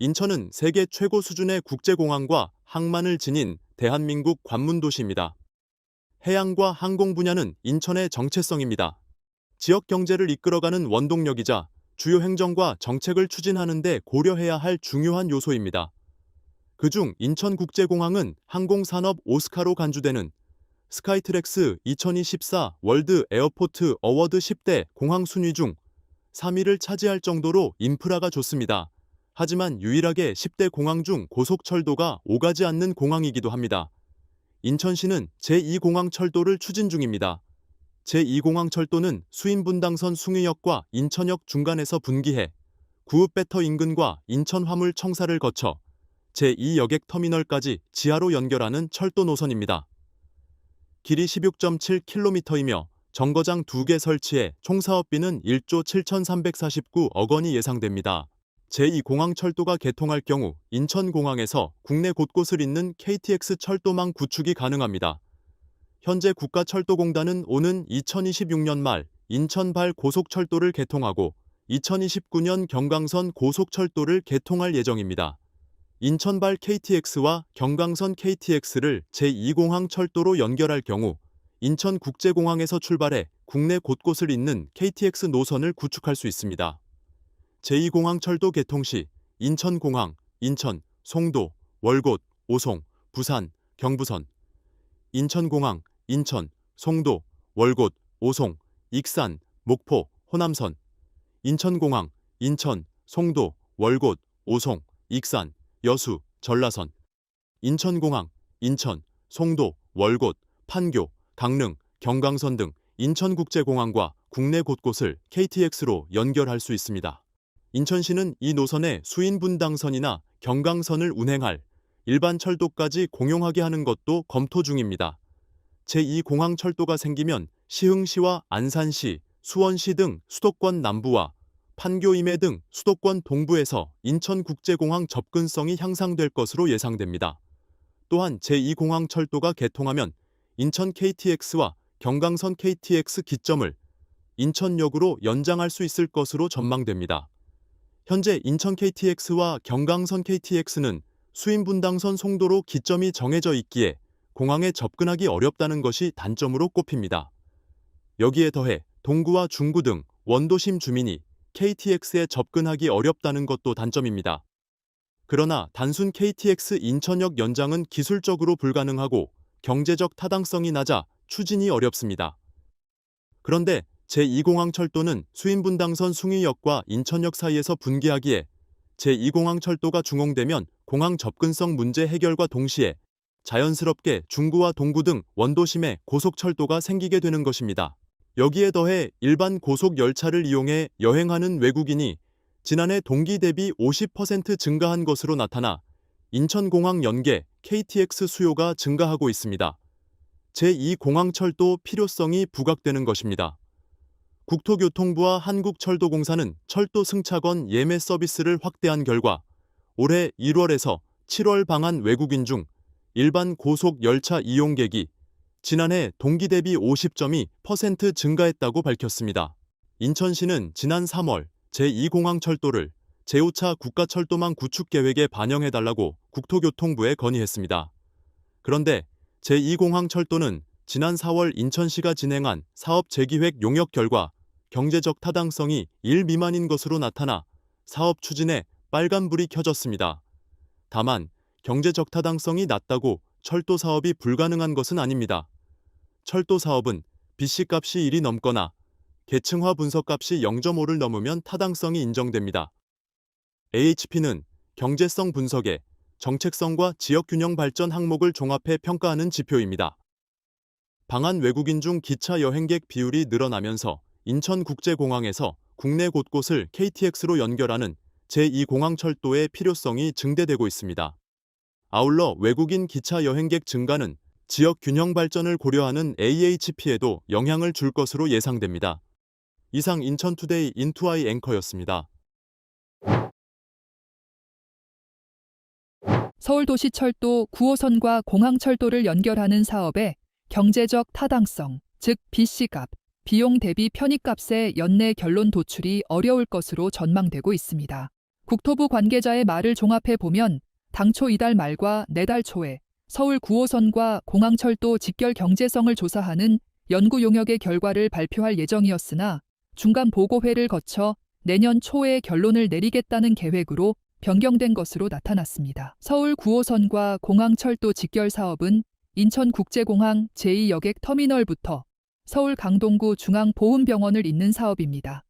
인천은 세계 최고 수준의 국제공항과 항만을 지닌 대한민국 관문도시입니다. 해양과 항공 분야는 인천의 정체성입니다. 지역 경제를 이끌어가는 원동력이자 주요 행정과 정책을 추진하는 데 고려해야 할 중요한 요소입니다. 그중 인천국제공항은 항공산업 오스카로 간주되는 스카이트랙스 2024 월드 에어포트 어워드 10대 공항 순위 중 3위를 차지할 정도로 인프라가 좋습니다. 하지만 유일하게 10대 공항 중 고속철도가 오가지 않는 공항이기도 합니다. 인천시는 제2공항철도를 추진 중입니다. 제2공항철도는 수인분당선 숭의역과 인천역 중간에서 분기해 구읍배터 인근과 인천화물청사를 거쳐 제2여객터미널까지 지하로 연결하는 철도 노선입니다. 길이 16.7km이며 정거장 2개 설치해 총 사업비는 1조 7,349억 원이 예상됩니다. 제2공항철도가 개통할 경우 인천공항에서 국내 곳곳을 잇는 KTX 철도망 구축이 가능합니다. 현재 국가철도공단은 오는 2026년 말 인천발 고속철도를 개통하고 2029년 경강선 고속철도를 개통할 예정입니다. 인천발 KTX와 경강선 KTX를 제2공항 철도로 연결할 경우 인천국제공항에서 출발해 국내 곳곳을 잇는 KTX 노선을 구축할 수 있습니다. 제2공항 철도 개통 시 인천공항, 인천, 송도, 월곶, 오송, 부산, 경부선, 인천공항, 인천, 송도, 월곶, 오송, 익산, 목포, 호남선, 인천공항, 인천, 송도, 월곶, 오송, 익산, 여수, 전라선, 인천공항, 인천, 송도, 월곶, 판교, 강릉, 경강선 등 인천국제공항과 국내 곳곳을 KTX로 연결할 수 있습니다. 인천시는 이 노선에 수인분당선이나 경강선을 운행할 일반 철도까지 공용하게 하는 것도 검토 중입니다. 제2공항철도가 생기면 시흥시와 안산시, 수원시 등 수도권 남부와 판교 임해 등 수도권 동부에서 인천국제공항 접근성이 향상될 것으로 예상됩니다. 또한 제2공항철도가 개통하면 인천 KTX와 경강선 KTX 기점을 인천역으로 연장할 수 있을 것으로 전망됩니다. 현재 인천 KTX와 경강선 KTX는 수인분당선 송도로 기점이 정해져 있기에 공항에 접근하기 어렵다는 것이 단점으로 꼽힙니다. 여기에 더해 동구와 중구 등 원도심 주민이 KTX에 접근하기 어렵다는 것도 단점입니다. 그러나 단순 KTX 인천역 연장은 기술적으로 불가능하고 경제적 타당성이 낮아 추진이 어렵습니다. 그런데 제2공항철도는 수인분당선 숭의역과 인천역 사이에서 분기하기에 제2공항철도가 준공되면 공항 접근성 문제 해결과 동시에 자연스럽게 중구와 동구 등 원도심에 고속철도가 생기게 되는 것입니다. 여기에 더해 일반 고속열차를 이용해 여행하는 외국인이 지난해 동기 대비 50% 증가한 것으로 나타나 인천공항 연계 KTX 수요가 증가하고 있습니다. 제2공항철도 필요성이 부각되는 것입니다. 국토교통부와 한국철도공사는 철도 승차권 예매 서비스를 확대한 결과 올해 1월에서 7월 방한 외국인 중 일반 고속 열차 이용객이 지난해 동기 대비 50.2% 증가했다고 밝혔습니다. 인천시는 지난 3월 제2공항철도를 제5차 국가철도망 구축 계획에 반영해달라고 국토교통부에 건의했습니다. 그런데 제2공항철도는 지난 4월 인천시가 진행한 사업 재기획 용역 결과 경제적 타당성이 1 미만인 것으로 나타나 사업 추진에 빨간불이 켜졌습니다. 다만 경제적 타당성이 낮다고 철도 사업이 불가능한 것은 아닙니다. 철도 사업은 BC값이 1이 넘거나 계층화 분석값이 0.5를 넘으면 타당성이 인정됩니다. AHP는 경제성 분석에 정책성과 지역균형 발전 항목을 종합해 평가하는 지표입니다. 방한 외국인 중 기차 여행객 비율이 늘어나면서 인천국제공항에서 국내 곳곳을 KTX로 연결하는 제2공항철도의 필요성이 증대되고 있습니다. 아울러 외국인 기차 여행객 증가는 지역 균형 발전을 고려하는 AHP에도 영향을 줄 것으로 예상됩니다. 이상 인천투데이 인투아이 앵커였습니다. 서울도시철도 9호선과 공항철도를 연결하는 사업의 경제적 타당성, 즉 BC값, 비용 대비 편익값의 연내 결론 도출이 어려울 것으로 전망되고 있습니다. 국토부 관계자의 말을 종합해 보면 당초 이달 말과 내달 초에 서울 9호선과 공항철도 직결 경제성을 조사하는 연구 용역의 결과를 발표할 예정이었으나 중간 보고회를 거쳐 내년 초에 결론을 내리겠다는 계획으로 변경된 것으로 나타났습니다. 서울 9호선과 공항철도 직결 사업은 인천국제공항 제2여객 터미널부터 서울 강동구 중앙보훈병원을 잇는 사업입니다.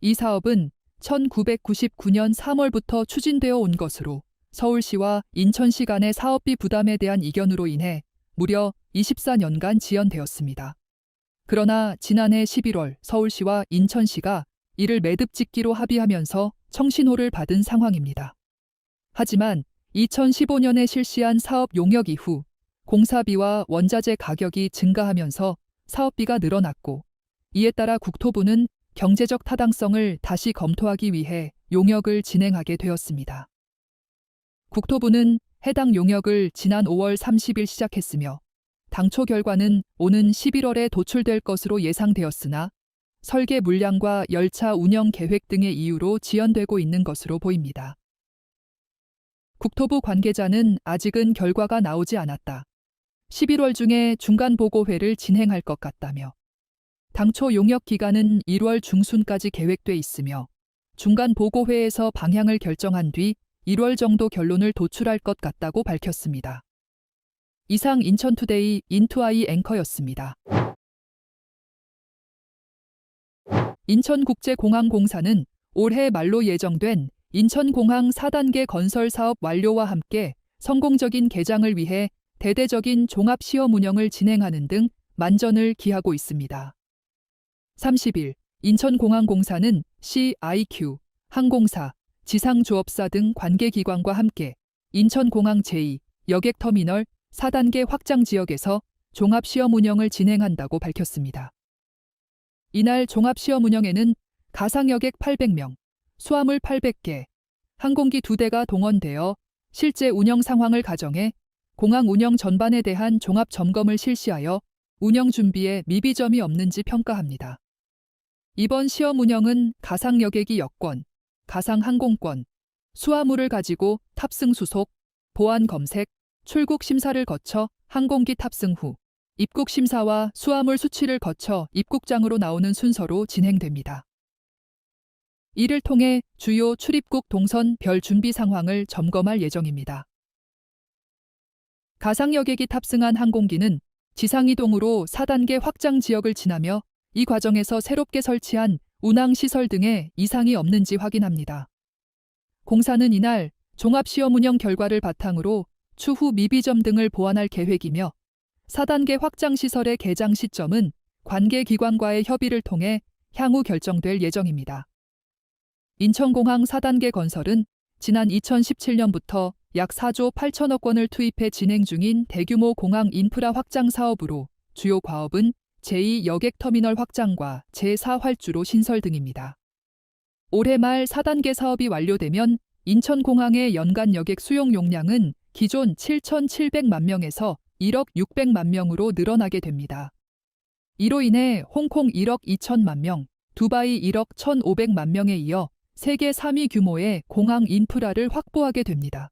이 사업은 1999년 3월부터 추진되어 온 것으로 서울시와 인천시 간의 사업비 부담에 대한 이견으로 인해 무려 24년간 지연되었습니다. 그러나 지난해 11월 서울시와 인천시가 이를 매듭짓기로 합의하면서 청신호를 받은 상황입니다. 하지만 2015년에 실시한 사업 용역 이후 공사비와 원자재 가격이 증가하면서 사업비가 늘어났고 이에 따라 국토부는 경제적 타당성을 다시 검토하기 위해 용역을 진행하게 되었습니다. 국토부는 해당 용역을 지난 5월 30일 시작했으며 당초 결과는 오는 11월에 도출될 것으로 예상되었으나 설계 물량과 열차 운영 계획 등의 이유로 지연되고 있는 것으로 보입니다. 국토부 관계자는 아직은 결과가 나오지 않았다. 11월 중에 중간 보고회를 진행할 것 같다며 당초 용역 기간은 1월 중순까지 계획돼 있으며 중간 보고회에서 방향을 결정한 뒤 1월 정도 결론을 도출할 것 같다고 밝혔습니다. 이상 인천투데이 인투아이 앵커였습니다. 인천국제공항공사는 올해 말로 예정된 인천공항 4단계 건설 사업 완료와 함께 성공적인 개장을 위해 대대적인 종합시험 운영을 진행하는 등 만전을 기하고 있습니다. 30일 인천공항공사는 CIQ, 항공사, 지상조업사 등 관계기관과 함께 인천공항 제2 여객터미널 4단계 확장 지역에서 종합시험 운영을 진행한다고 밝혔습니다. 이날 종합시험 운영에는 가상여객 800명, 수화물 800개, 항공기 2대가 동원되어 실제 운영 상황을 가정해 공항 운영 전반에 대한 종합 점검을 실시하여 운영 준비에 미비점이 없는지 평가합니다. 이번 시험 운영은 가상여객이 여권, 가상항공권, 수화물을 가지고 탑승 수속, 보안 검색, 출국 심사를 거쳐 항공기 탑승 후 입국 심사와 수화물 수취를 거쳐 입국장으로 나오는 순서로 진행됩니다. 이를 통해 주요 출입국 동선 별 준비 상황을 점검할 예정입니다. 가상여객이 탑승한 항공기는 지상이동으로 4단계 확장 지역을 지나며 이 과정에서 새롭게 설치한 운항시설 등에 이상이 없는지 확인합니다. 공사는 이날 종합시험 운영 결과를 바탕으로 추후 미비점 등을 보완할 계획이며 4단계 확장시설의 개장 시점은 관계기관과의 협의를 통해 향후 결정될 예정입니다. 인천공항 4단계 건설은 지난 2017년부터 약 4조 8천억 원을 투입해 진행 중인 대규모 공항 인프라 확장 사업으로 주요 과업은 제2 여객터미널 확장과 제4활주로 신설 등입니다. 올해 말 4단계 사업이 완료되면 인천공항의 연간 여객 수용 용량은 기존 7,700만 명에서 1억 600만 명으로 늘어나게 됩니다. 이로 인해 홍콩 1억 2천만 명, 두바이 1억 1,500만 명에 이어 세계 3위 규모의 공항 인프라를 확보하게 됩니다.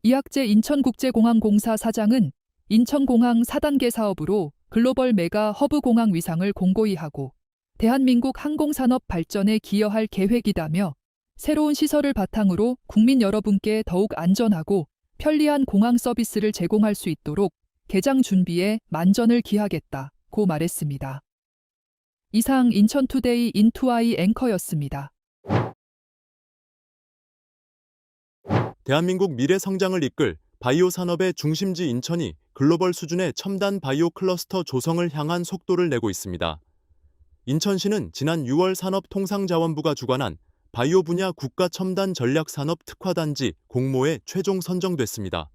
이학재 인천국제공항공사 사장은 인천공항 4단계 사업으로 글로벌 메가 허브 공항 위상을 공고히 하고 대한민국 항공산업 발전에 기여할 계획이다며 새로운 시설을 바탕으로 국민 여러분께 더욱 안전하고 편리한 공항 서비스를 제공할 수 있도록 개장 준비에 만전을 기하겠다고 말했습니다. 이상 인천투데이 인투아이 앵커였습니다. 대한민국 미래 성장을 이끌 바이오 산업의 중심지 인천이 글로벌 수준의 첨단 바이오 클러스터 조성을 향한 속도를 내고 있습니다. 인천시는 지난 6월 산업통상자원부가 주관한 바이오 분야 국가 첨단 전략 산업 특화단지 공모에 최종 선정됐습니다.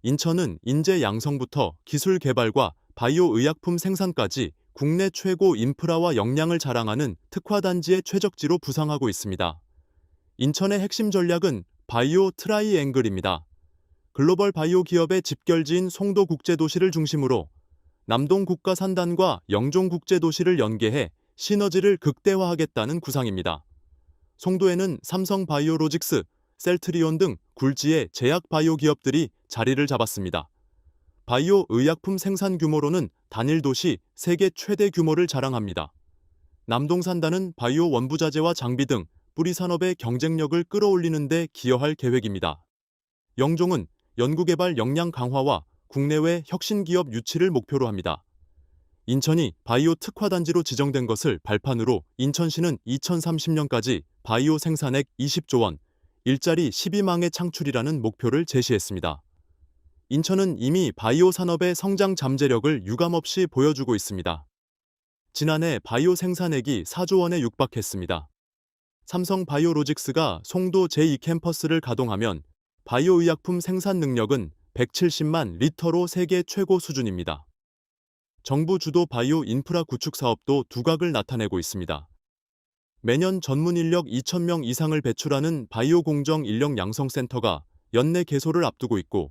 인천은 인재 양성부터 기술 개발과 바이오 의약품 생산까지 국내 최고 인프라와 역량을 자랑하는 특화단지의 최적지로 부상하고 있습니다. 인천의 핵심 전략은 바이오 트라이앵글입니다. 글로벌 바이오 기업의 집결지인 송도국제도시를 중심으로 남동국가산단과 영종국제도시를 연계해 시너지를 극대화하겠다는 구상입니다. 송도에는 삼성바이오로직스, 셀트리온 등 굴지의 제약 바이오 기업들이 자리를 잡았습니다. 바이오 의약품 생산 규모로는 단일 도시 세계 최대 규모를 자랑합니다. 남동산단은 바이오 원부자재와 장비 등 뿌리 산업의 경쟁력을 끌어올리는 데 기여할 계획입니다. 영종은 연구개발 역량 강화와 국내외 혁신 기업 유치를 목표로 합니다. 인천이 바이오 특화단지로 지정된 것을 발판으로 인천시는 2030년까지 바이오 생산액 20조 원, 일자리 12망의 창출이라는 목표를 제시했습니다. 인천은 이미 바이오 산업의 성장 잠재력을 유감없이 보여주고 있습니다. 지난해 바이오 생산액이 4조 원에 육박했습니다. 삼성 바이오로직스가 송도 제2캠퍼스를 가동하면 바이오 의약품 생산 능력은 170만 리터로 세계 최고 수준입니다. 정부 주도 바이오 인프라 구축 사업도 두각을 나타내고 있습니다. 매년 전문 인력 2,000명 이상을 배출하는 바이오 공정 인력 양성센터가 연내 개소를 앞두고 있고,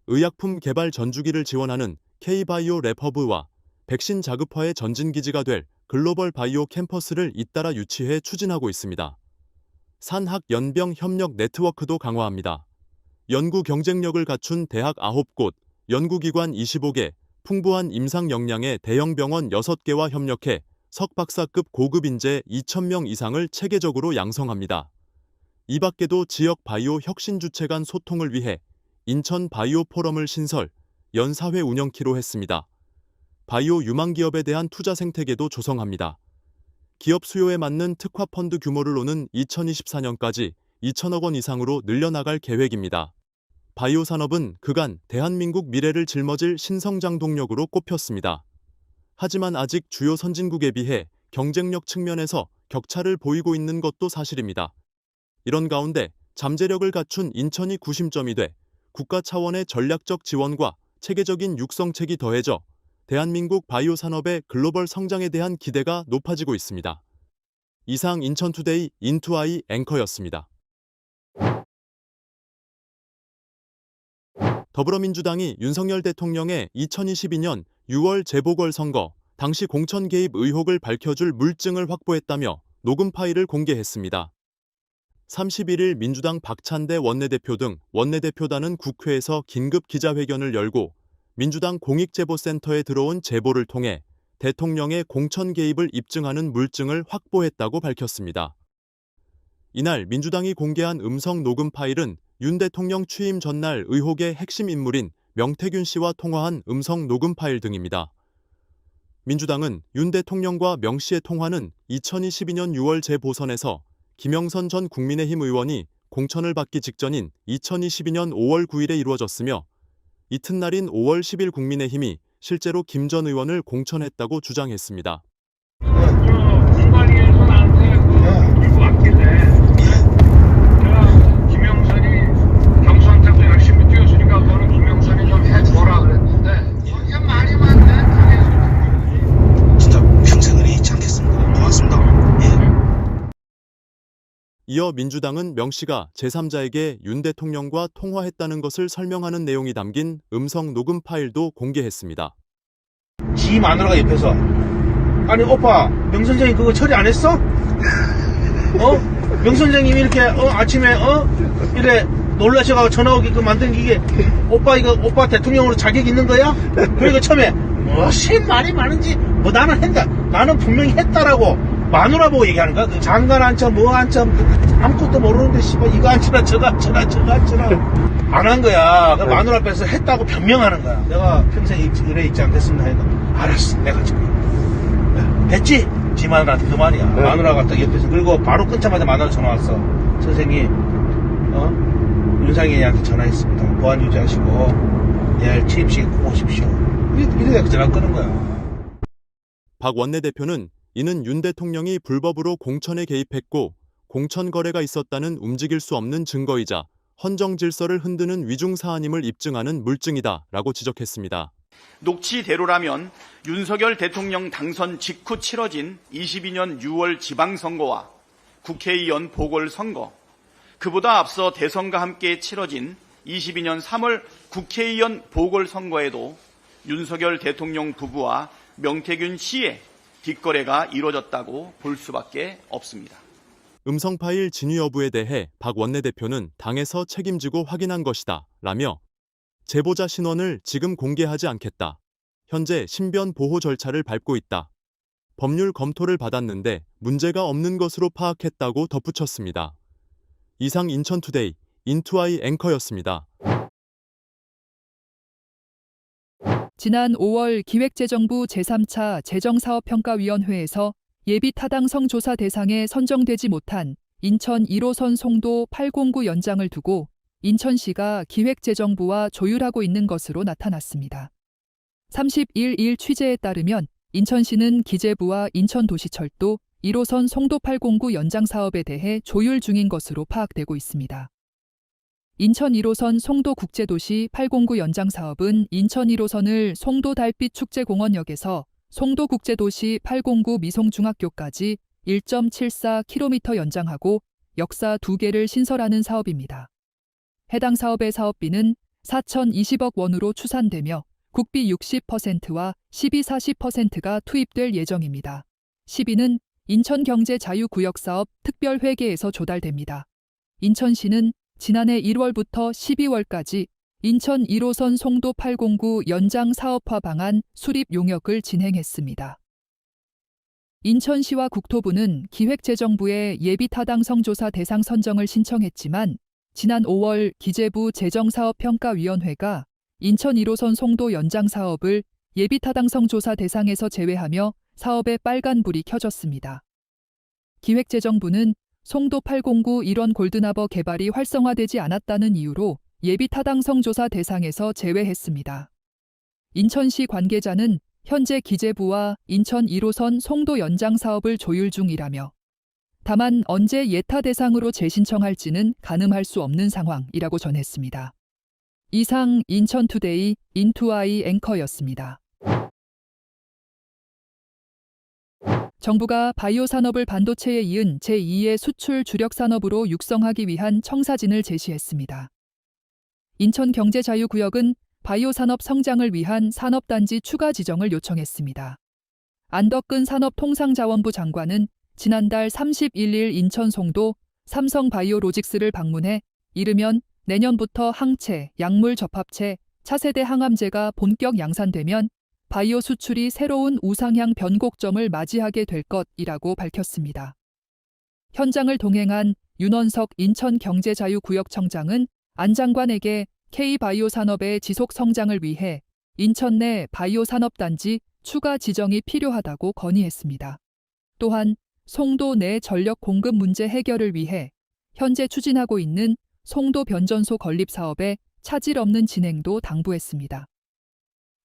의약품 개발 전주기를 지원하는 K-바이오 랩허브와 백신 자급화의 전진기지가 될 글로벌 바이오 캠퍼스를 잇따라 유치해 추진하고 있습니다. 산학연병 협력 네트워크도 강화합니다. 연구 경쟁력을 갖춘 대학 9곳, 연구기관 25개, 풍부한 임상 역량의 대형 병원 6개와 협력해 석박사급 고급 인재 2,000명 이상을 체계적으로 양성합니다. 이 밖에도 지역 바이오 혁신 주체 간 소통을 위해 인천 바이오 포럼을 신설, 연 4회 운영키로 했습니다. 바이오 유망 기업에 대한 투자 생태계도 조성합니다. 기업 수요에 맞는 특화 펀드 규모를 2024년까지 2천억 원 이상으로 늘려나갈 계획입니다. 바이오 산업은 그간 대한민국 미래를 짊어질 신성장 동력으로 꼽혔습니다. 하지만 아직 주요 선진국에 비해 경쟁력 측면에서 격차를 보이고 있는 것도 사실입니다. 이런 가운데 잠재력을 갖춘 인천이 구심점이 돼 국가 차원의 전략적 지원과 체계적인 육성책이 더해져 대한민국 바이오 산업의 글로벌 성장에 대한 기대가 높아지고 있습니다. 이상 인천투데이 인투아이 앵커였습니다. 더불어민주당이 윤석열 대통령의 2022년 6월 재보궐선거 당시 공천 개입 의혹을 밝혀줄 물증을 확보했다며 녹음 파일을 공개했습니다. 31일 민주당 박찬대 원내대표 등 원내대표단은 국회에서 긴급 기자회견을 열고 민주당 공익제보센터에 들어온 제보를 통해 대통령의 공천 개입을 입증하는 물증을 확보했다고 밝혔습니다. 이날 민주당이 공개한 음성 녹음 파일은 윤 대통령 취임 전날 의혹의 핵심 인물인 명태균 씨와 통화한 음성 녹음 파일 등입니다. 민주당은 윤 대통령과 명 씨의 통화는 2022년 6월 재보선에서 김영선 전 국민의힘 의원이 공천을 받기 직전인 2022년 5월 9일에 이루어졌으며 이튿날인 5월 10일 국민의힘이 실제로 김 전 의원을 공천했다고 주장했습니다. 공관위에서 나한테 이거 왔길래 제가 김영선이 경선때도 열심히 뛰었으니까 너는 김영선이 좀 해줘라 그랬는데 이게 말이 많네. 진짜 평생을 잊지 않겠습니다. 고맙습니다. 예. 이어 민주당은 명 씨가 제3자에게 윤 대통령과 통화했다는 것을 설명하는 내용이 담긴 음성 녹음 파일도 공개했습니다. 지 마누라가 옆에서 아니 오빠 명 선생님 그거 처리 안 했어? 명 선생님이 이렇게 아침에 이래 놀라셔가지고 전화 오게끔 만든 이게 오빠 이거 오빠 대통령으로 자격 있는 거야? 그러니까 처음에 무슨 말이 많은지 나는 했다 나는 분명히 했다라고 마누라 보고 얘기하는 거야. 그 장관 앉혀 뭐 앉혀 아무것도 모르는데 씨발 이거 앉혀라 저거 앉혀라 저거 앉혀라 안 한 거야. 그 마누라 앞에서 했다고 변명하는 거야. 내가 평생 이래 있지 않겠습니다 하니까 알았어 내가 지금 됐지? 지 마누라한테 그 말이야. 마누라가 딱 옆에서 그리고 바로 끊자마자 마누라 전화 왔어. 선생님 윤상현이한테 전화했습니다. 보안 유지하시고 내일 취임식 꼭 오십시오. 이래 전화 끄는 거야. 박 원내대표는 이는 윤 대통령이 불법으로 공천에 개입했고 공천 거래가 있었다는 움직일 수 없는 증거이자 헌정 질서를 흔드는 위중 사안임을 입증하는 물증이다 라고 지적했습니다. 녹취대로라면 윤석열 대통령 당선 직후 치러진 22년 6월 지방선거와 국회의원 보궐선거, 그보다 앞서 대선과 함께 치러진 22년 3월 국회의원 보궐선거에도 윤석열 대통령 부부와 명태균 씨의 뒷거래가 이루어졌다고 볼 수밖에 없습니다. 음성 파일 진위 여부에 대해 박 원내대표는 당에서 책임지고 확인한 것이다 라며 제보자 신원을 지금 공개하지 않겠다. 현재 신변 보호 절차를 밟고 있다. 법률 검토를 받았는데 문제가 없는 것으로 파악했다고 덧붙였습니다. 이상 인천투데이 인투아이 앵커였습니다. 지난 5월 기획재정부 제3차 재정사업평가위원회에서 예비타당성 조사 대상에 선정되지 못한 인천 1호선 송도 809 연장을 두고 인천시가 기획재정부와 조율하고 있는 것으로 나타났습니다. 31일 취재에 따르면 인천시는 기재부와 인천도시철도 1호선 송도 809 연장 사업에 대해 조율 중인 것으로 파악되고 있습니다. 인천 1호선 송도국제도시 809 연장 사업은 인천 1호선을 송도 달빛축제공원역에서 송도국제도시 809 미송중학교까지 1.74km 연장하고 역사 2개를 신설하는 사업입니다. 해당 사업의 사업비는 4,020억 원으로 추산되며 국비 60%와 시비 40%가 투입될 예정입니다. 시비는 인천경제자유구역사업 특별회계에서 조달됩니다. 인천시는 지난해 1월부터 12월까지 인천 1호선 송도 809 연장 사업화 방안 수립 용역을 진행했습니다. 인천시와 국토부는 기획재정부에 예비타당성 조사 대상 선정을 신청했지만 지난 5월 기재부 재정사업평가위원회가 인천 1호선 송도 연장 사업을 예비타당성 조사 대상에서 제외하며 사업에 빨간불이 켜졌습니다. 기획재정부는 송도 809 일원 골든하버 개발이 활성화되지 않았다는 이유로 예비타당성 조사 대상에서 제외했습니다. 인천시 관계자는 현재 기재부와 인천 1호선 송도 연장 사업을 조율 중이라며 다만 언제 예타 대상으로 재신청할지는 가늠할 수 없는 상황이라고 전했습니다. 이상 인천투데이 인투아이 앵커였습니다. 정부가 바이오 산업을 반도체에 이은 제2의 수출 주력 산업으로 육성하기 위한 청사진을 제시했습니다. 인천경제자유구역은 바이오 산업 성장을 위한 산업단지 추가 지정을 요청했습니다. 안덕근 산업통상자원부 장관은 지난달 31일 인천 송도 삼성바이오로직스를 방문해 이르면 내년부터 항체, 약물 접합체, 차세대 항암제가 본격 양산되면 바이오 수출이 새로운 우상향 변곡점을 맞이하게 될 것이라고 밝혔습니다. 현장을 동행한 윤원석 인천경제자유구역청장은 안 장관에게 K바이오 산업의 지속 성장을 위해 인천 내 바이오 산업단지 추가 지정이 필요하다고 건의했습니다. 또한 송도 내 전력 공급 문제 해결을 위해 현재 추진하고 있는 송도 변전소 건립 사업의 차질 없는 진행도 당부했습니다.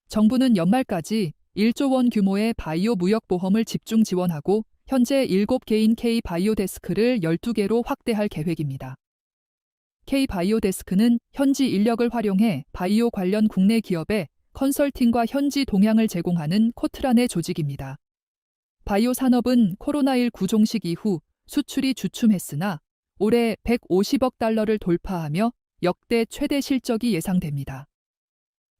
정부는 연말까지 1조 원 규모의 바이오 무역보험을 집중 지원하고 현재 7개인 K바이오 데스크를 12개로 확대할 계획입니다. K바이오 데스크는 현지 인력을 활용해 바이오 관련 국내 기업에 컨설팅과 현지 동향을 제공하는 코트란의 조직입니다. 바이오 산업은 코로나19 종식 이후 수출이 주춤했으나 올해 150억 달러를 돌파하며 역대 최대 실적이 예상됩니다.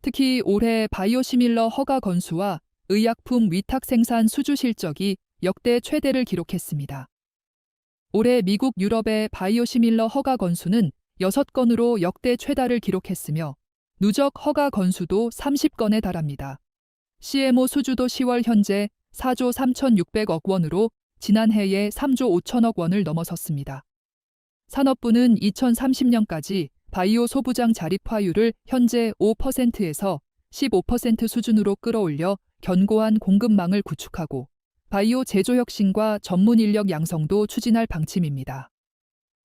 특히 올해 바이오시밀러 허가 건수와 의약품 위탁 생산 수주 실적이 역대 최대를 기록했습니다. 올해 미국 유럽의 바이오시밀러 허가 건수는 6건으로 역대 최다를 기록했으며 누적 허가 건수도 30건에 달합니다. CMO 수주도 10월 현재 4조 3,600억 원으로 지난해에 3조 5천억 원을 넘어섰습니다. 산업부는 2030년까지 바이오 소부장 자립화율을 현재 5%에서 15% 수준으로 끌어올려 견고한 공급망을 구축하고 바이오 제조 혁신과 전문 인력 양성도 추진할 방침입니다.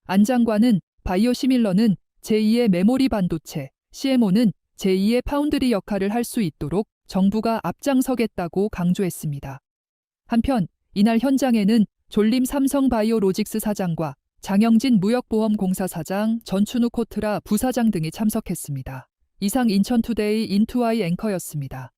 안 장관은 바이오 시밀러는 제2의 메모리 반도체, CMO는 제2의 파운드리 역할을 할 수 있도록 정부가 앞장서겠다고 강조했습니다. 한편 이날 현장에는 졸림 삼성바이오로직스 사장과 장영진 무역보험공사 사장, 전춘우 코트라 부사장 등이 참석했습니다. 이상 인천투데이 인투아이 앵커였습니다.